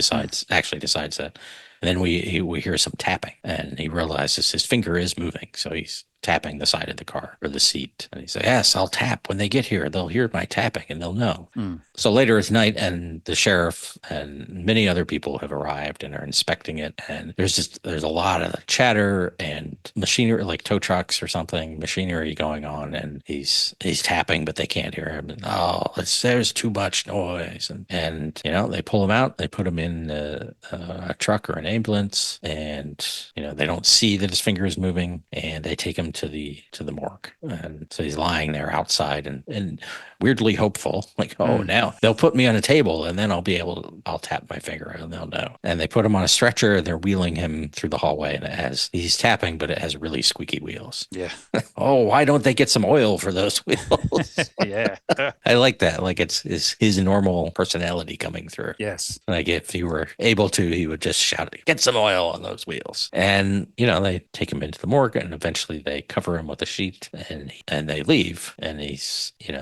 actually decides that. And then we hear some tapping, and he realizes his finger is moving. So he's tapping the side of the car or the seat. And he says, yes, I'll tap. When they get here, they'll hear my tapping and they'll know. So later it's night, and the sheriff and many other people have arrived and are inspecting it. And there's a lot of chatter and machinery, like tow trucks or something, machinery going on. And he's tapping, but they can't hear him. And, there's too much noise. And they pull him out. They put him in a truck or an ambulance, and they don't see that his finger is moving, and they take him to the morgue. And so he's lying there outside and weirdly hopeful, like, now they'll put me on a table, and then I'll tap my finger and they'll know. And they put him on a stretcher, and they're wheeling him through the hallway, and he's tapping, but it has really squeaky wheels. Yeah. Why don't they get some oil for those wheels? Yeah. I like that. Like, it's his normal personality coming through. Yes. Like, if he were able to, he would just shout, get some oil on those wheels. And, they take him into the morgue, and eventually they cover him with a sheet, and they leave. And he's, he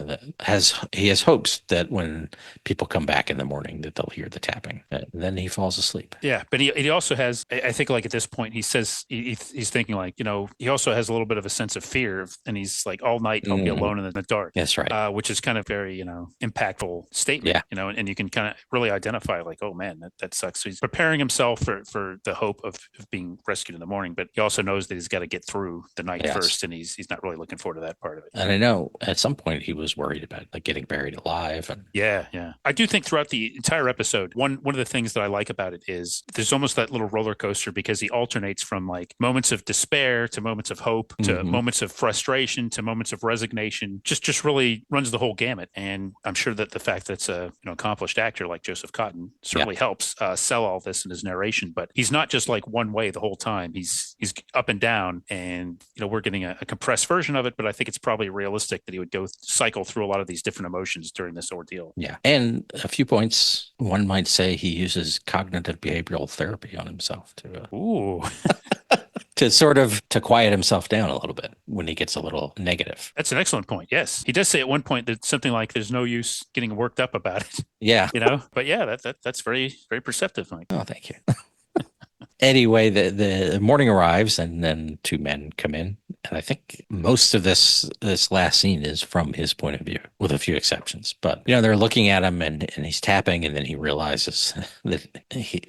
has hopes that when people come back in the morning that they'll hear the tapping. And then he falls asleep. Yeah. But he also has, I think, like, at this point, he says he's thinking, like, he also has a little bit of a sense of fear, and he's like, all night I'll be alone in the dark. That's right. Which is kind of very, impactful statement. Yeah. And you can kind of really identify, like, oh man, that sucks. So he's preparing himself for the hope of being rescued in the morning, but he also knows that he's got to get through the night first, and he's not really looking forward to that part of it. And I know at some point he was worried about, like, getting buried alive. And yeah. I do think throughout the entire episode, one of the things that I like about it is there's almost that little roller coaster, because he alternates from, like, moments of despair to moments of hope to moments of frustration to moments of resignation. Just really runs the whole gamut. And I'm sure that the fact that it's a accomplished actor like Joseph Cotten certainly helps sell all this in his narration. But he's not just like one way the whole time. He's up and down, and we're getting a compressed version of it. But I think it's probably realistic that he would cycle through a lot of these different emotions during this ordeal. Yeah. And a few points, one might say he uses cognitive behavioral therapy on himself to quiet himself down a little bit when he gets a little negative. That's an excellent point. Yes. He does say at one point that something like, there's no use getting worked up about it. Yeah. But yeah, that's very, very perceptive, Mike. Oh, thank you. Anyway, the morning arrives, and then two men come in. And I think most of this last scene is from his point of view, with a few exceptions. But, they're looking at him, and he's tapping, and then he realizes that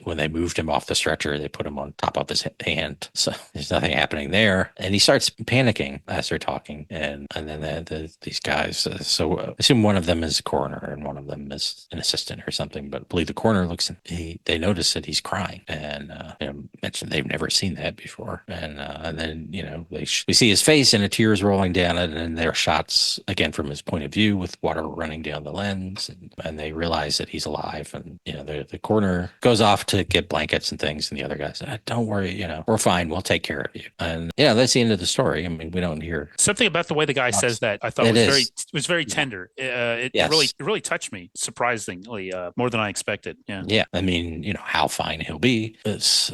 when they moved him off the stretcher, they put him on top of his hand. So there's nothing happening there. And he starts panicking as they're talking. And then these guys, so I assume one of them is a coroner and one of them is an assistant or something. But I believe the coroner looks, and they notice that he's crying. And mentioned they've never seen that before. And then, we see see his face and a tears rolling down it, and there are shots again from his point of view with water running down the lens, and they realize that he's alive. And the coroner goes off to get blankets and things, and the other guy says, "Don't worry, we're fine. We'll take care of you." And that's the end of the story. I mean, we don't hear something about the way the guy says that. I thought was very tender. It really touched me surprisingly more than I expected. Yeah. I mean, how fine he'll be is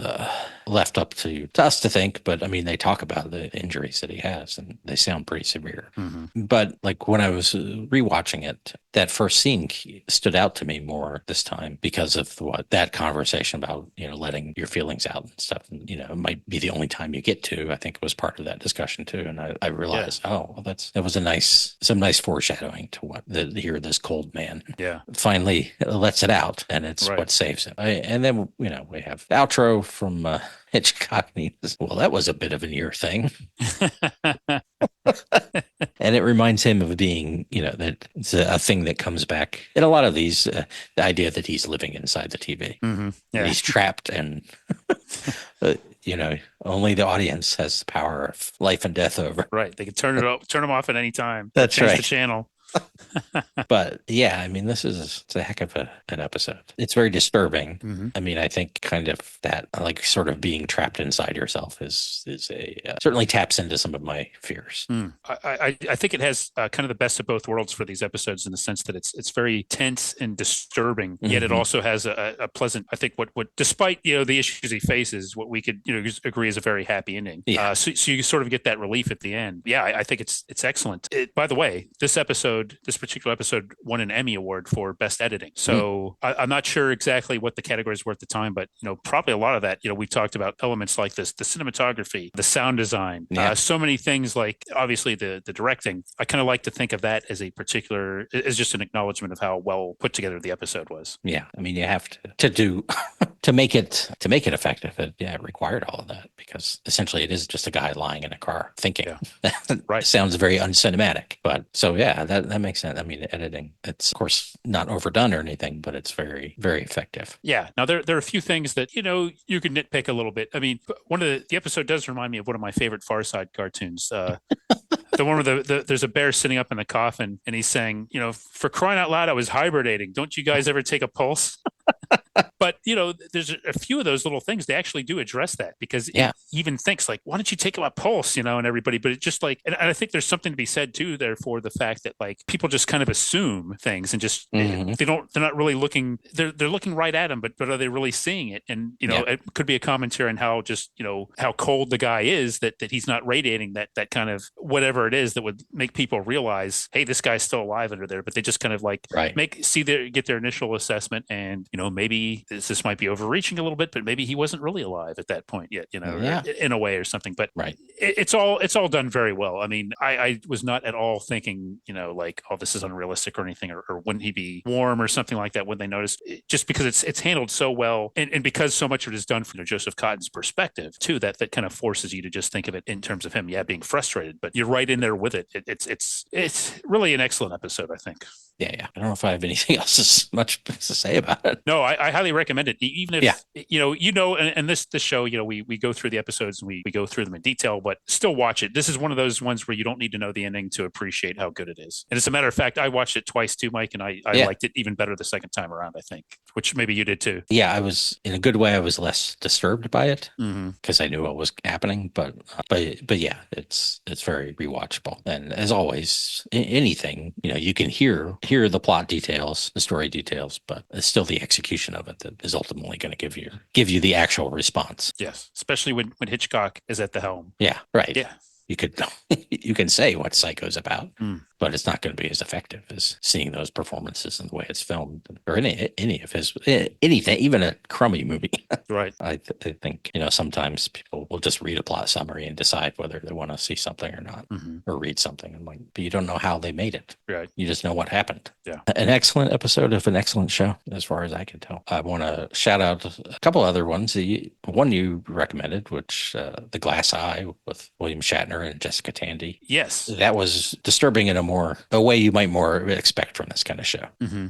left up to us to think, but I mean, they talk about the injuries that he has, and they sound pretty severe. But like when I was rewatching it, that first scene stood out to me more this time because of that conversation about letting your feelings out and stuff. And, it might be the only time you get to. I think it was part of that discussion too. And I realized, that was some nice foreshadowing to here this cold man finally lets it out, and it's what saves him. And then we have the outro from Hitchcock. Well, that was a bit of an ear thing. And it reminds him of being, that it's a thing that comes back in a lot of these, the idea that he's living inside the TV. He's trapped, and, only the audience has the power of life and death over. Right. They can turn them off at any time. That's change right. the channel. But yeah, I mean, it's a heck of an episode. It's very disturbing. I mean, I think kind of that, like, sort of being trapped inside yourself is certainly taps into some of my fears. I think it has kind of the best of both worlds for these episodes, in the sense that it's very tense and disturbing, yet it also has a pleasant, I think, what despite the issues he faces, what we could agree is a very happy ending. So you sort of get that relief at the end. I think it's excellent. By the way, this particular episode won an Emmy Award for Best Editing. So I'm not sure exactly what the categories were at the time, but probably a lot of that. We talked about elements like this, the cinematography, the sound design, so many things, like obviously the directing. I kind of like to think of that as just an acknowledgement of how well put together the episode was. Yeah, I mean, you have to do to make it effective. It required all of that, because essentially it is just a guy lying in a car thinking. Right. Sounds very uncinematic, but so that makes sense. I mean, editing, it's of course not overdone or anything, but it's very, very effective. Yeah. Now there are a few things that you can nitpick a little bit. I mean, one of the episode does remind me of one of my favorite Far Side cartoons. The one where there's a bear sitting up in the coffin, and he's saying, for crying out loud, I was hibernating. Don't you guys ever take a pulse? But, there's a few of those little things. They actually do address that, because he even thinks like, why don't you take my pulse, and everybody, but it's just like, and I think there's something to be said too, there, for the fact that like people just kind of assume things and just, they're not really looking, they're looking right at him, but are they really seeing it? And, it could be a commentary on how just, how cold the guy is, that he's not radiating that kind of whatever it is that would make people realize, hey, this guy's still alive under there. But they just kind of like get their initial assessment, and, maybe this might be overreaching a little bit, but maybe he wasn't really alive at that point yet, in a way or something. But it's all done very well. I mean, I was not at all thinking, like, oh, this is unrealistic or anything, or wouldn't he be warm or something like that when they noticed, just because it's handled so well, and because so much of it is done from Joseph Cotton's perspective too, that kind of forces you to just think of it in terms of him, being frustrated, but you're right in there with it. It's really an excellent episode, I think. Yeah. I don't know if I have anything else as much to say about it. No, I highly recommend it. Even if, and this show, we go through the episodes and we go through them in detail, but still watch it. This is one of those ones where you don't need to know the ending to appreciate how good it is. And as a matter of fact, I watched it twice too, Mike, and I liked it even better the second time around, I think, which maybe you did too. Yeah, I was, in a good way, I was less disturbed by it, because I knew what was happening. But yeah, it's very rewatchable. And as always, anything, you can hear the plot details, the story details, but it's still the execution of it that is ultimately going to give you the actual response. Yes, especially when Hitchcock is at the helm. Yeah, right. Yeah. You can say what Psycho's about, but it's not going to be as effective as seeing those performances and the way it's filmed, or any of his anything, even a crummy movie. Right. I think sometimes people will just read a plot summary and decide whether they want to see something or not, or read something, and but you don't know how they made it. Right. You just know what happened. Yeah. An excellent episode of an excellent show, as far as I can tell. I want to shout out a couple other ones. One you recommended, which The Glass Eye with William Shatner and Jessica Tandy. Yes. That was disturbing in a way you might more expect from this kind of show,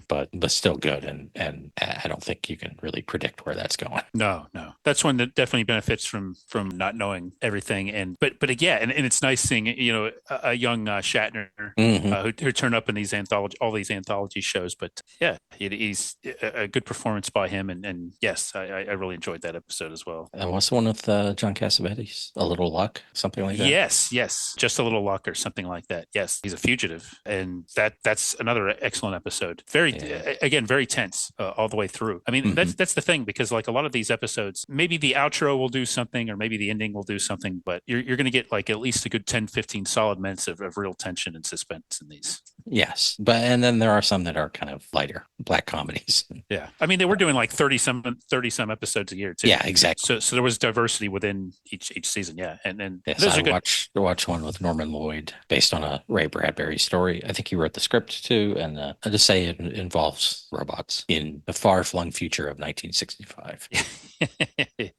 but still good. And I don't think you can really predict where that's going. No. That's one that definitely benefits from not knowing everything. And but yeah, and it's nice seeing a young Shatner Hmm. who turned up in these all these anthology shows. But yeah, he's a good performance by him, and yes, I really enjoyed that episode as well. And what's the one with John Cassavetes? A Little Luck, something like that. Yes, just a little luck or something like that. Yes, he's a fugitive, and that's another excellent episode. Very Yeah. again, very tense all the way through. I mean, Hmm. that's the thing because like a lot of these episodes, maybe the outro will do something, or maybe the ending will do something, but you're going to get like at least a good 10, 15 solid minutes of real tension and suspense in these. Yes, but and then there are some that are kind of lighter, black comedies. Yeah, I mean they were doing like 30 some episodes a year too. Yeah, exactly. So there was diversity within each season. Yeah, and Yes, those I are good. watched one with Norman Lloyd based on a Ray Bradbury story. I think he wrote the script too, and I just say it involves robots in the far-flung future of 1965.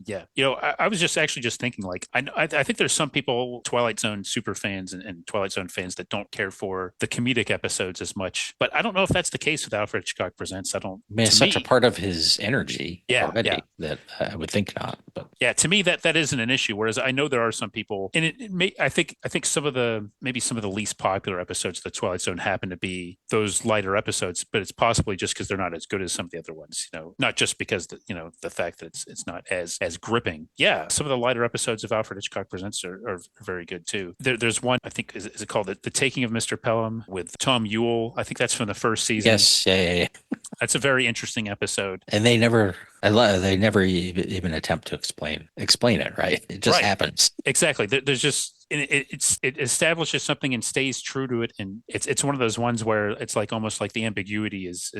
Yeah, I was just thinking like I think there's some people Twilight Zone super fans and Twilight Zone fans that don't care for the comedic episodes as much, but I don't know if that's the case with Alfred Hitchcock Presents. I don't. I mean, it's To such a me, part of his energy yeah, already that I would think not. But yeah. To me, that isn't an issue. Whereas I know there are some people, and it may. I think some of the maybe some of the least popular episodes of the Twilight Zone happen to be those lighter episodes, but it's possibly just because they're not as good as some of the other ones. Not just because the fact that it's not as gripping. Yeah, some of the lighter episodes of Alfred Hitchcock Presents are very good too. There's one I think is it called the Taking of Mr. Pelham with Tom Ewell. I think that's from the first season. yes, yeah. That's a very interesting episode. And they never even attempt to explain it, right? It just Right. happens. Exactly. There's just it establishes something and stays true to it, and it's one of those ones where it's like almost like the ambiguity is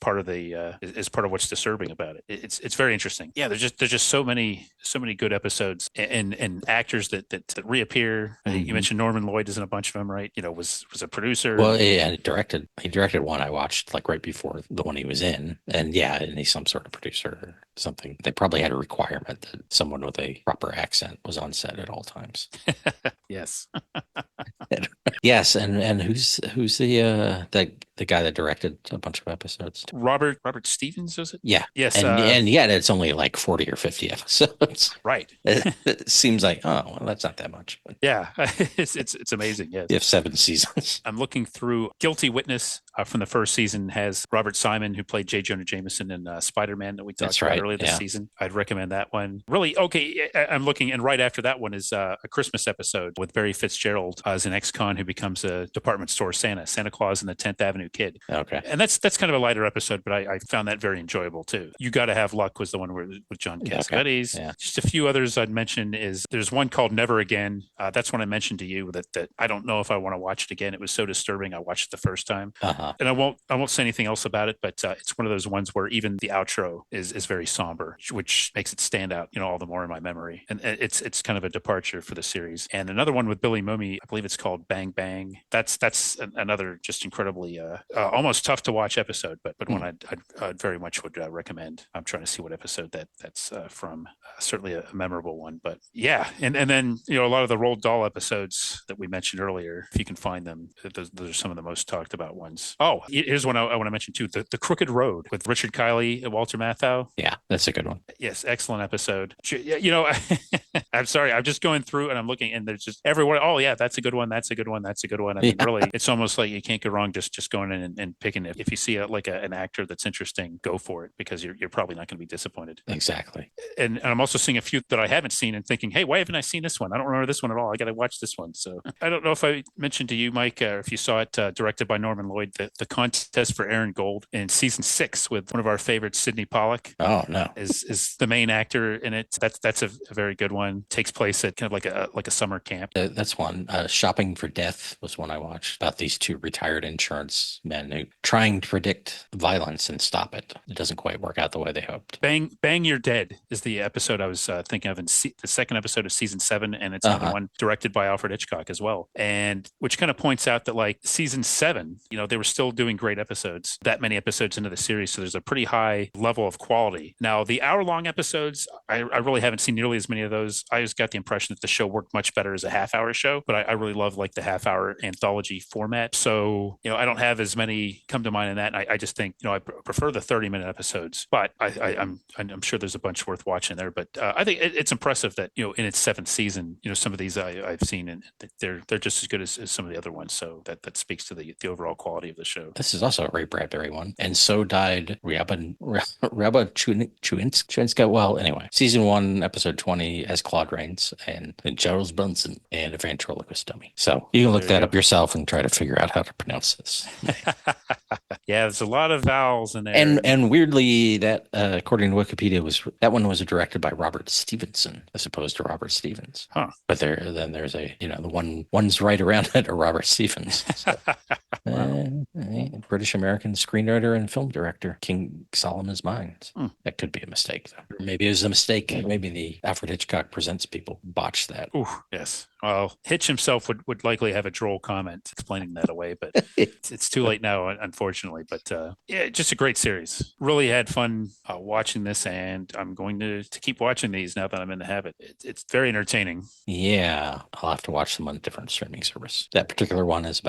part of the is part of what's disturbing about it. It's very interesting. Yeah, there's just so many good episodes and actors that reappear. You Mhm. mentioned Norman Lloyd is in a bunch of them, right? Was a producer. Well, yeah, he directed one I watched like right before the one he was in. And yeah, and he's some sort of producer or something. They probably had a requirement that someone with a proper accent was on set at all times. Yes. Yes, and who's the guy that directed a bunch of episodes? Robert Stevens, was it? Yeah. Yes. And yet it's only like 40 or 50 episodes. Right. It seems like, oh, well, that's not that much. But Yeah. It's amazing. Yes. you have 7 seasons. I'm looking through Guilty Witness from the first season has Robert Simon, who played J. Jonah Jameson in Spider-Man that we talked That's about right. earlier this Yeah. season. I'd recommend that one. Really, okay, I'm looking, and right after that one is a Christmas episode with Barry Fitzgerald as an ex-con who becomes a department store Santa Claus and the 10th Avenue Kid. Okay. And that's kind of a lighter episode, but I found that very enjoyable too. You Gotta Have Luck was the one with John Cassavetes. Okay. Yeah. Just a few others I'd mention is there's one called Never Again. That's one I mentioned to you that I don't know if I want to watch it again. It was so disturbing. I watched it the first time, Uh-huh. and I won't say anything else about it. But it's one of those ones where even the outro is very somber, which makes it stand out, all the more in my memory. And it's kind of a departure for the series. And another one with Billy Mooney, I believe it's called Bang Bang. That's another just incredibly almost tough to watch episode, but one I'd very much would recommend. I'm trying to see what episode that's from. Certainly a memorable one, but yeah, and then a lot of the Roald Dahl episodes that we mentioned earlier, if you can find them, those are some of the most talked about ones. Oh, here's one I want to mention too: the Crooked Road with Richard Kiley and Walter Matthau. Yeah, that's a good one. Yes, excellent episode. I'm sorry, I'm just going through and I'm looking, and there's just everyone. Oh yeah, that's a good one. That's a good one. That's a good one. I mean, really, it's almost like you can't go wrong just going in and picking it. If you see an actor that's interesting, go for it because you're probably not going to be disappointed. Exactly. And I'm also seeing a few that I haven't seen and thinking, hey, why haven't I seen this one? I don't remember this one at all. I got to watch this one. So I don't know if I mentioned to you, Mike, or if you saw it, directed by Norman Lloyd, the contest for Aaron Gold in season 6 with one of our favorites, Sidney Pollack. Oh no, is the main actor in it. That's a very good one. Takes place at kind of like a summer camp. that's one. Shopping for Death was one I watched about these two retired insurance men who trying to predict violence and stop it. It doesn't quite work out the way they hoped. Bang You're Dead is the episode I was thinking of in the second episode of season 7, and it's another one directed by Alfred Hitchcock as well, and which kind of points out that like season 7, they were still doing great episodes that many episodes into the series, so there's a pretty high level of quality. Now the hour-long episodes, I really haven't seen nearly as many of those. I just got the impression that the show worked much better as a half-hour show, but I really love like the half-hour anthology format. So I don't have as many come to mind in that. And I just think I prefer the 30-minute episodes, but I'm sure there's a bunch worth watching watching there. But I think it's impressive that, in its 7th season, some of these I've seen, and they're just as good as some of the other ones. So that speaks to the overall quality of the show. This is also a Ray Bradbury one. And so died Ryaba Chewinska. Well, anyway, season 1, episode 20, as Claude Rains and Charles Bunsen and a ventriloquist dummy. So you can look that up yourself and try to figure out how to pronounce this. Yeah, there's a lot of vowels in there. And weirdly, that according to Wikipedia, that one was directed by Robert Stevenson as opposed to Robert Stevens. Huh. But there's the one's right around it are Robert Stevens. So, British American screenwriter and film director, King Solomon's Mines. That could be a mistake, though. Maybe it was a mistake. Maybe the Alfred Hitchcock Presents people botched that. Ooh, yes. Well, Hitch himself would likely have a droll comment explaining that away, but it's too late now, unfortunately. But yeah, just a great series. Really had fun watching this, and I'm going to keep watching these now that I'm in the habit. It's very entertaining. Yeah, I'll have to watch them on a different streaming service. That particular one is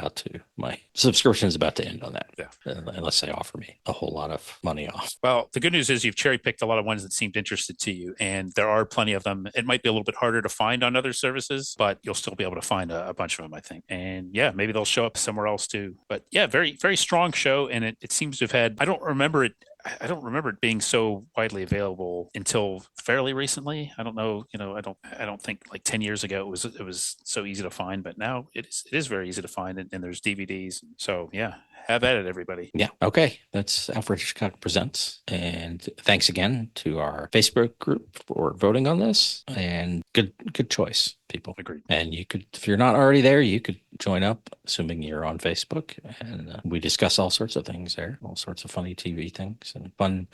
my subscription is about to end on that. Yeah. Unless they offer me a whole lot of money off. Well, the good news is you've cherry picked a lot of ones that seemed interested to you, and there are plenty of them. It might be a little bit harder to find on other services, but you'll still be able to find a bunch of them, I think. And yeah, maybe they'll show up somewhere else too. But yeah, very, very strong show. And it seems to have had, I don't remember it being so widely available until fairly recently. I don't know, I don't think like 10 years ago it was so easy to find, but now it is very easy to find, and there's DVDs. So yeah, have at it, everybody. Yeah. Okay. That's Alfred Hitchcock Presents. And thanks again to our Facebook group for voting on this, and good choice, people. Agreed. And you could, if you're not already there, you could join up, assuming you're on Facebook, and we discuss all sorts of things there, all sorts of funny TV things and fun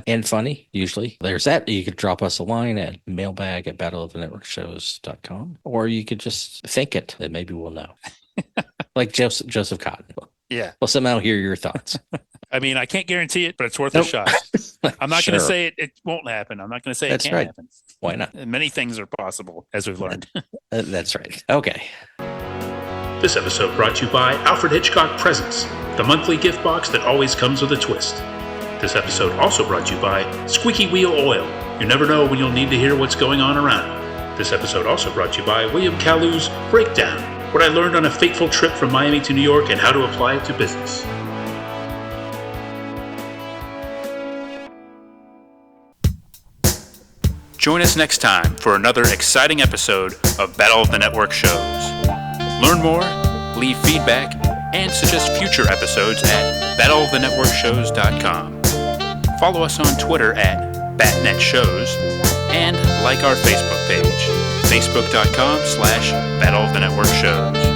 and funny. Usually there's that. You could drop us a line at mailbag@battleofthenetworkshows.com, or you could just think it, and maybe we'll know. Like Joseph Cotton. Yeah. We'll somehow hear your thoughts. I mean, I can't guarantee it, but it's worth a shot. I'm not going to say it won't happen. I'm not going to say it can't happen. Why not? Many things are possible, as we've learned. That's right. Okay. This episode brought to you by Alfred Hitchcock Presents, the monthly gift box that always comes with a twist. This episode also brought to you by Squeaky Wheel Oil. You never know when you'll need to hear what's going on around. This episode also brought to you by William Kalu's Breakdown, what I learned on a fateful trip from Miami to New York and how to apply it to business. Join us next time for another exciting episode of Battle of the Network Shows. Learn more, leave feedback, and suggest future episodes at battleofthenetworkshows.com. Follow us on Twitter at BatNetShows, and like our Facebook page, facebook.com/Battle of the Network Shows.